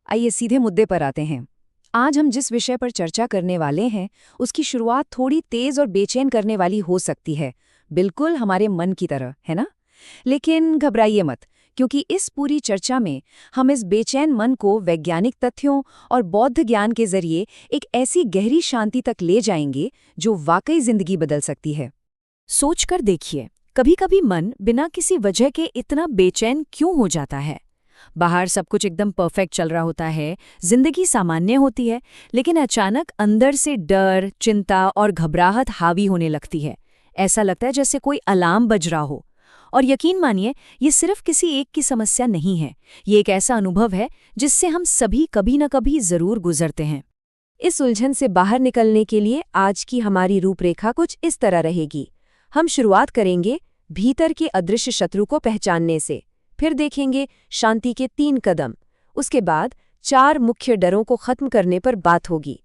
आइए सीधे मुद्दे पर आते हैं। आज हम जिस विषय पर चर्चा करने वाले हैं, उसकी शुरुआत थोड़ी तेज और बेचैन करने वाली हो सकती है, बिल्कुल हमारे मन की तरह, है ना? लेकिन घबराइए मत, क्योंकि इस पूरी चर्चा में हम इस बेचैन मन को वैज्ञानिक तथ्यों और बौद्ध ज्ञान के जरिए एक ऐसी गहरी शांति तक ले जाएंगे जो वाकई जिंदगी बदल सकती है। सोचकर देखिए, कभी-कभी मन बिना किसी वजह के इतना बेचैन क्यों हो जाता है। बाहर सब कुछ एकदम परफेक्ट चल रहा होता है, जिंदगी सामान्य होती है, लेकिन अचानक अंदर से डर, चिंता और घबराहट हावी होने लगती है। ऐसा लगता है जैसे कोई अलार्म बज रहा हो। और यकीन मानिए, ये सिर्फ किसी एक की समस्या नहीं है। ये एक ऐसा अनुभव है जिससे हम सभी कभी न कभी जरूर गुजरते हैं। इस उलझन से बाहर निकलने के लिए आज की हमारी रूपरेखा कुछ इस तरह रहेगी। हम शुरुआत करेंगे भीतर के अदृश्य शत्रु को पहचानने से, फिर देखेंगे शांति के 3 कदम, उसके बाद 4 मुख्य डरों को खत्म करने पर बात होगी,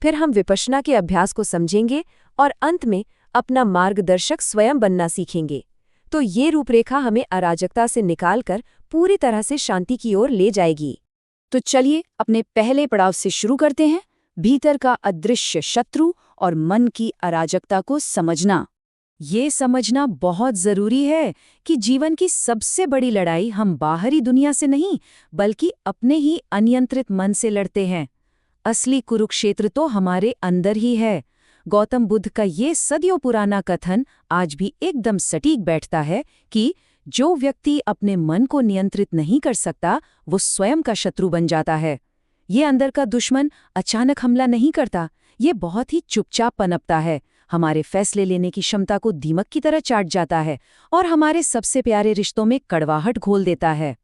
फिर हम विपश्यना के अभ्यास को समझेंगे और अंत में अपना मार्गदर्शक स्वयं बनना सीखेंगे। तो ये रूपरेखा हमें अराजकता से निकालकर पूरी तरह से शांति की ओर ले जाएगी। तो चलिए अपने पहले पड़ाव से शुरू करते हैं, भीतर का अदृश्य शत्रु और मन की अराजकता को समझना। ये समझना बहुत जरूरी है कि जीवन की सबसे बड़ी लड़ाई हम बाहरी दुनिया से नहीं, बल्कि अपने ही अनियंत्रित मन से लड़ते हैं। असली कुरुक्षेत्र तो हमारे अंदर ही है। गौतम बुद्ध का ये सदियों पुराना कथन आज भी एकदम सटीक बैठता है कि जो व्यक्ति अपने मन को नियंत्रित नहीं कर सकता, वो स्वयं का शत्रु बन जाता है। ये अंदर का दुश्मन अचानक हमला नहीं करता, ये बहुत ही चुपचाप पनपता है, हमारे फैसले लेने की क्षमता को दीमक की तरह चाट जाता है और हमारे सबसे प्यारे रिश्तों में कड़वाहट घोल देता है।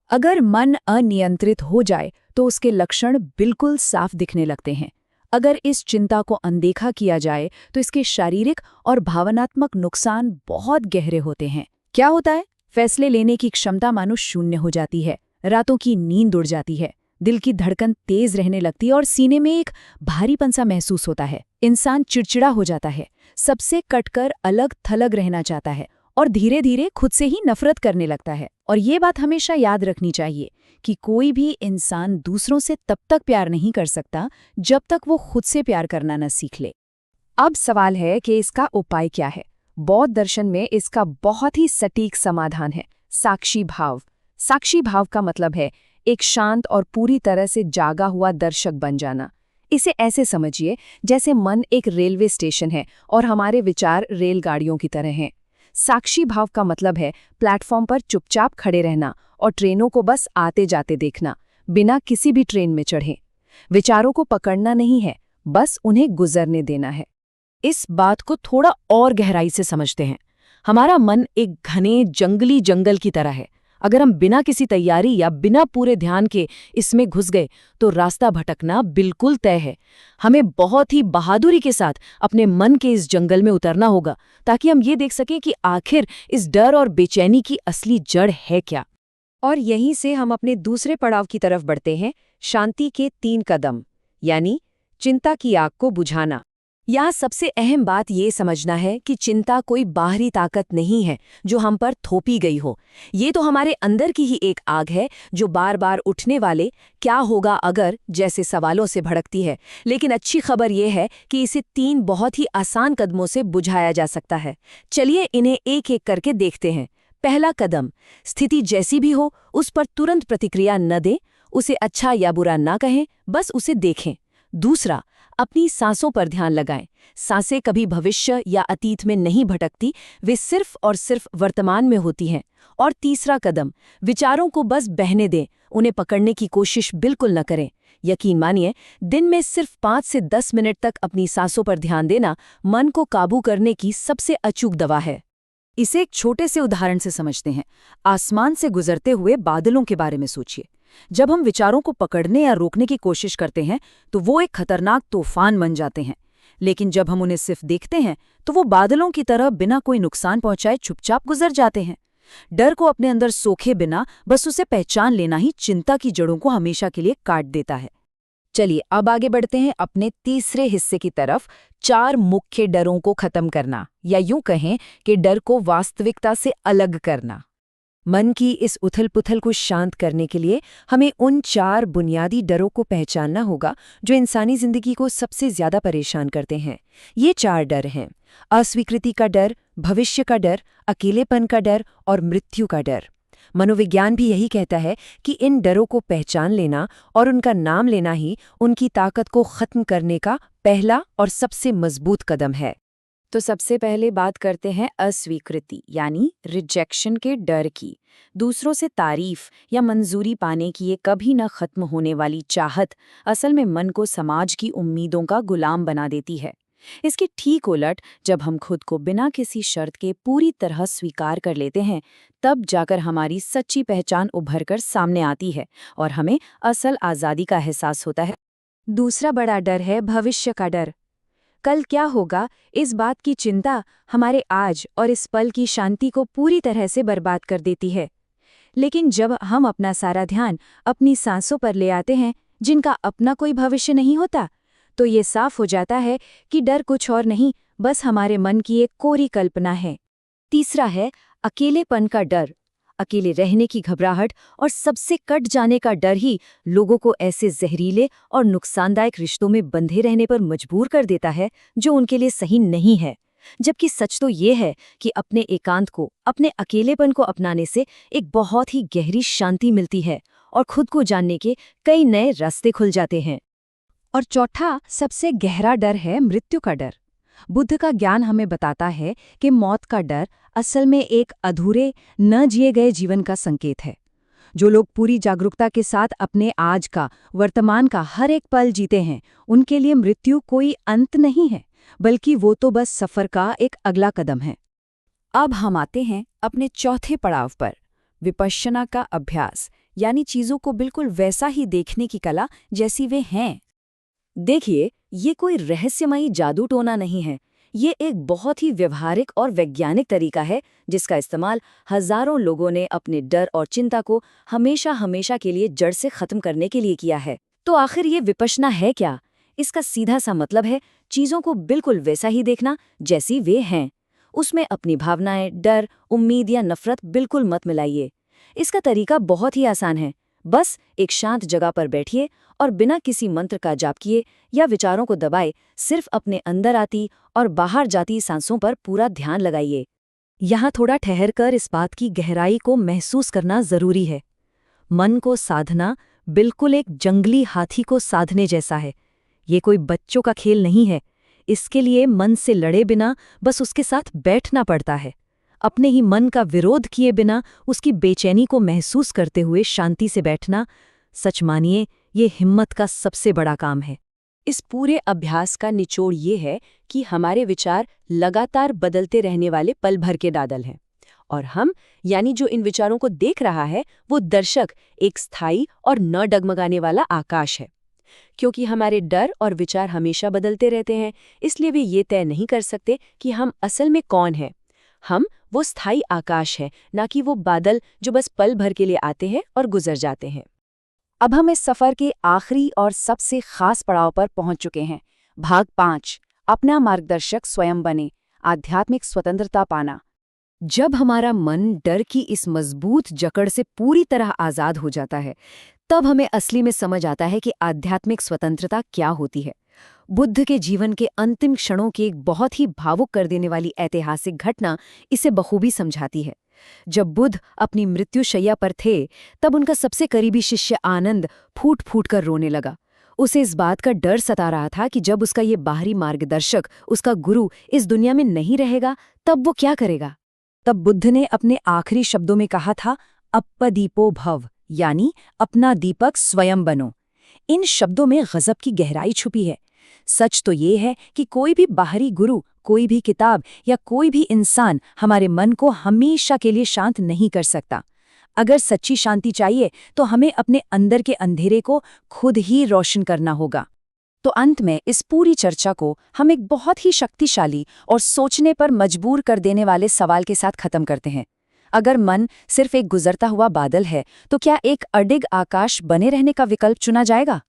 अगर मन अनियंत्रित हो जाए तो उसके लक्षण बिल्कुल साफ दिखने लगते हैं। अगर इस चिंता को अनदेखा किया जाए तो इसके शारीरिक और भावनात्मक नुकसान बहुत गहरे होते हैं। क्या होता है? फैसले लेने की क्षमता मानो शून्य हो जाती है, रातों की नींद उड़ जाती है, दिल की धड़कन तेज रहने लगती है और सीने में एक भारीपन सा महसूस होता है। इंसान चिड़चिड़ा हो जाता है, सबसे कटकर अलग थलग रहना चाहता है और धीरे धीरे खुद से ही नफरत करने लगता है। और ये बात हमेशा याद रखनी चाहिए कि कोई भी इंसान दूसरों से तब तक प्यार नहीं कर सकता जब तक वो खुद से प्यार करना न सीख ले। अब सवाल है कि इसका उपाय क्या है। बौद्ध दर्शन में इसका बहुत ही सटीक समाधान है, साक्षी भाव। साक्षी भाव का मतलब है एक शांत और पूरी तरह से जागा हुआ दर्शक बन जाना। इसे ऐसे समझिए जैसे मन एक रेलवे स्टेशन है और हमारे विचार रेलगाड़ियों की तरह हैं। साक्षी भाव का मतलब है प्लेटफॉर्म पर चुपचाप खड़े रहना और ट्रेनों को बस आते जाते देखना, बिना किसी भी ट्रेन में चढ़े। विचारों को पकड़ना नहीं है, बस उन्हें गुजरने देना है। इस बात को थोड़ा और गहराई से समझते हैं। हमारा मन एक घने जंगली जंगल की तरह है। अगर हम बिना किसी तैयारी या बिना पूरे ध्यान के इसमें घुस गए तो रास्ता भटकना बिल्कुल तय है। हमें बहुत ही बहादुरी के साथ अपने मन के इस जंगल में उतरना होगा ताकि हम ये देख सकें कि आखिर इस डर और बेचैनी की असली जड़ है क्या। और यहीं से हम अपने दूसरे पड़ाव की तरफ बढ़ते हैं, शांति के 3 कदम, यानी चिंता की आग को बुझाना। यहाँ सबसे अहम बात ये समझना है कि चिंता कोई बाहरी ताकत नहीं है जो हम पर थोपी गई हो। ये तो हमारे अंदर की ही एक आग है जो बार बार उठने वाले क्या होगा अगर जैसे सवालों से भड़कती है। लेकिन अच्छी खबर ये है कि इसे 3 बहुत ही आसान कदमों से बुझाया जा सकता है। चलिए इन्हें एक एक करके देखते हैं। पहला कदम, स्थिति जैसी भी हो उस पर तुरंत प्रतिक्रिया न दें, उसे अच्छा या बुरा ना कहें, बस उसे देखें। दूसरा, अपनी सांसों पर ध्यान लगाएं। सांसें कभी भविष्य या अतीत में नहीं भटकती, वे सिर्फ और सिर्फ वर्तमान में होती हैं। और तीसरा कदम, विचारों को बस बहने दें, उन्हें पकड़ने की कोशिश बिल्कुल न करें। यकीन मानिए, दिन में सिर्फ 5 से 10 मिनट तक अपनी सांसों पर ध्यान देना मन को काबू करने की सबसे अचूक दवा है। इसे एक छोटे से उदाहरण से समझते हैं। आसमान से गुजरते हुए बादलों के बारे में सोचिए। जब हम विचारों को पकड़ने या रोकने की कोशिश करते हैं तो वो एक खतरनाक तूफान बन जाते हैं, लेकिन जब हम उन्हें सिर्फ देखते हैं तो वो बादलों की तरह बिना कोई नुकसान पहुंचाए चुपचाप गुजर जाते हैं। डर को अपने अंदर सोखे बिना बस उसे पहचान लेना ही चिंता की जड़ों को हमेशा के लिए काट देता है। चलिए अब आगे बढ़ते हैं अपने तीसरे हिस्से की तरफ, 4 मुख्य डरों को खत्म करना, या यूं कहें कि डर को वास्तविकता से अलग करना। मन की इस उथल-पुथल को शांत करने के लिए हमें उन 4 बुनियादी डरों को पहचानना होगा जो इंसानी जिंदगी को सबसे ज्यादा परेशान करते हैं। ये 4 डर हैं: अस्वीकृति का डर, भविष्य का डर, अकेलेपन का डर और मृत्यु का डर। मनोविज्ञान भी यही कहता है कि इन डरों को पहचान लेना और उनका नाम लेना ही उनकी ताकत को खत्म करने का पहला और सबसे मजबूत कदम है। तो सबसे पहले बात करते हैं अस्वीकृति यानी रिजेक्शन के डर की। दूसरों से तारीफ या मंजूरी पाने की ये कभी न खत्म होने वाली चाहत असल में मन को समाज की उम्मीदों का गुलाम बना देती है। इसके ठीक उलट, जब हम खुद को बिना किसी शर्त के पूरी तरह स्वीकार कर लेते हैं, तब जाकर हमारी सच्ची पहचान उभर कर सामने आती है और हमें असल आज़ादी का एहसास होता है। दूसरा बड़ा डर है भविष्य का डर। कल क्या होगा, इस बात की चिंता हमारे आज और इस पल की शांति को पूरी तरह से बर्बाद कर देती है। लेकिन जब हम अपना सारा ध्यान अपनी सांसों पर ले आते हैं, जिनका अपना कोई भविष्य नहीं होता, तो ये साफ हो जाता है कि डर कुछ और नहीं, बस हमारे मन की एक कोरी कल्पना है। तीसरा है अकेलेपन का डर। अकेले रहने की घबराहट और सबसे कट जाने का डर ही लोगों को ऐसे जहरीले और नुकसानदायक रिश्तों में बंधे रहने पर मजबूर कर देता है जो उनके लिए सही नहीं है। जबकि सच तो ये है कि अपने एकांत को, अपने अकेलेपन को अपनाने से एक बहुत ही गहरी शांति मिलती है और खुद को जानने के कई नए रास्ते खुल जाते हैं। और चौथा सबसे गहरा डर है मृत्यु का डर। बुद्ध का ज्ञान हमें बताता है कि मौत का डर असल में एक अधूरे, न जिए गए जीवन का संकेत है। जो लोग पूरी जागरूकता के साथ अपने आज का, वर्तमान का हर एक पल जीते हैं, उनके लिए मृत्यु कोई अंत नहीं है, बल्कि वो तो बस सफर का एक अगला कदम है। अब हम आते हैं अपने चौथे पड़ाव पर, विपश्यना का अभ्यास, यानी चीजों को बिल्कुल वैसा ही देखने की कला जैसी वे हैं। देखिए, ये कोई रहस्यमयी जादू टोना नहीं है। ये एक बहुत ही व्यवहारिक और वैज्ञानिक तरीका है जिसका इस्तेमाल हजारों लोगों ने अपने डर और चिंता को हमेशा हमेशा के लिए जड़ से खत्म करने के लिए किया है। तो आखिर ये विपश्यना है क्या? इसका सीधा सा मतलब है चीजों को बिल्कुल वैसा ही देखना जैसी वे हैं। उसमें अपनी भावनाएं, डर, उम्मीद या नफरत बिल्कुल मत मिलाइए। इसका तरीका बहुत ही आसान है। बस एक शांत जगह पर बैठिए और बिना किसी मंत्र का जाप किए या विचारों को दबाए सिर्फ अपने अंदर आती और बाहर जाती सांसों पर पूरा ध्यान लगाइए। यहाँ थोड़ा ठहरकर इस बात की गहराई को महसूस करना जरूरी है। मन को साधना बिल्कुल एक जंगली हाथी को साधने जैसा है। ये कोई बच्चों का खेल नहीं है। इसके लिए मन से लड़े बिना बस उसके साथ बैठना पड़ता है। अपने ही मन का विरोध किए बिना उसकी बेचैनी को महसूस करते हुए शांति से बैठना, सच मानिए, ये हिम्मत का सबसे बड़ा काम है। इस पूरे अभ्यास का निचोड़ ये है कि हमारे विचार लगातार बदलते रहने वाले पल भर के दादल हैं और हम, यानी जो इन विचारों को देख रहा है, वो दर्शक एक स्थायी और न डगमगाने वाला आकाश है। क्योंकि हमारे डर और विचार हमेशा बदलते रहते हैं, इसलिए वे ये तय नहीं कर सकते कि हम असल में कौन हैं। हम वो स्थायी आकाश है, ना कि वो बादल जो बस पल भर के लिए आते हैं और गुजर जाते हैं। अब हम इस सफर के आखिरी और सबसे खास पड़ाव पर पहुंच चुके हैं। भाग 5, अपना मार्गदर्शक स्वयं बने, आध्यात्मिक स्वतंत्रता पाना। जब हमारा मन डर की इस मजबूत जकड़ से पूरी तरह आजाद हो जाता है, तब हमें असली में समझ आता है कि आध्यात्मिक स्वतंत्रता क्या होती है। बुद्ध के जीवन के अंतिम क्षणों की एक बहुत ही भावुक कर देने वाली ऐतिहासिक घटना इसे बखूबी समझाती है। जब बुद्ध अपनी मृत्युशैया पर थे, तब उनका सबसे करीबी शिष्य आनंद फूट फूट कर रोने लगा। उसे इस बात का डर सता रहा था कि जब उसका ये बाहरी मार्गदर्शक, उसका गुरु, इस दुनिया में नहीं रहेगा, तब वो क्या करेगा। तब बुद्ध ने अपने आखिरी शब्दों में कहा था, अप्पदीपो भव, यानी अपना दीपक स्वयं बनो। इन शब्दों में गजब की गहराई छुपी है। सच तो ये है कि कोई भी बाहरी गुरु, कोई भी किताब या कोई भी इंसान हमारे मन को हमेशा के लिए शांत नहीं कर सकता। अगर सच्ची शांति चाहिए तो हमें अपने अंदर के अंधेरे को खुद ही रोशन करना होगा। तो अंत में इस पूरी चर्चा को हम एक बहुत ही शक्तिशाली और सोचने पर मजबूर कर देने वाले सवाल के साथ खत्म करते हैं। अगर मन सिर्फ एक गुजरता हुआ बादल है, तो क्या एक अडिग आकाश बने रहने का विकल्प चुना जाएगा?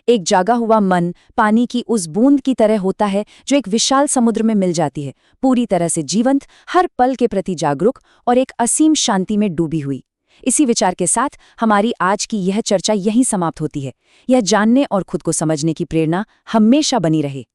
एक जागा हुआ मन पानी की उस बूंद की तरह होता है जो एक विशाल समुद्र में मिल जाती है, पूरी तरह से जीवंत, हर पल के प्रति जागरूक और एक असीम शांति में डूबी हुई। इसी विचार के साथ हमारी आज की यह चर्चा यहीं समाप्त होती है। यह जानने और खुद को समझने की प्रेरणा हमेशा बनी रहे।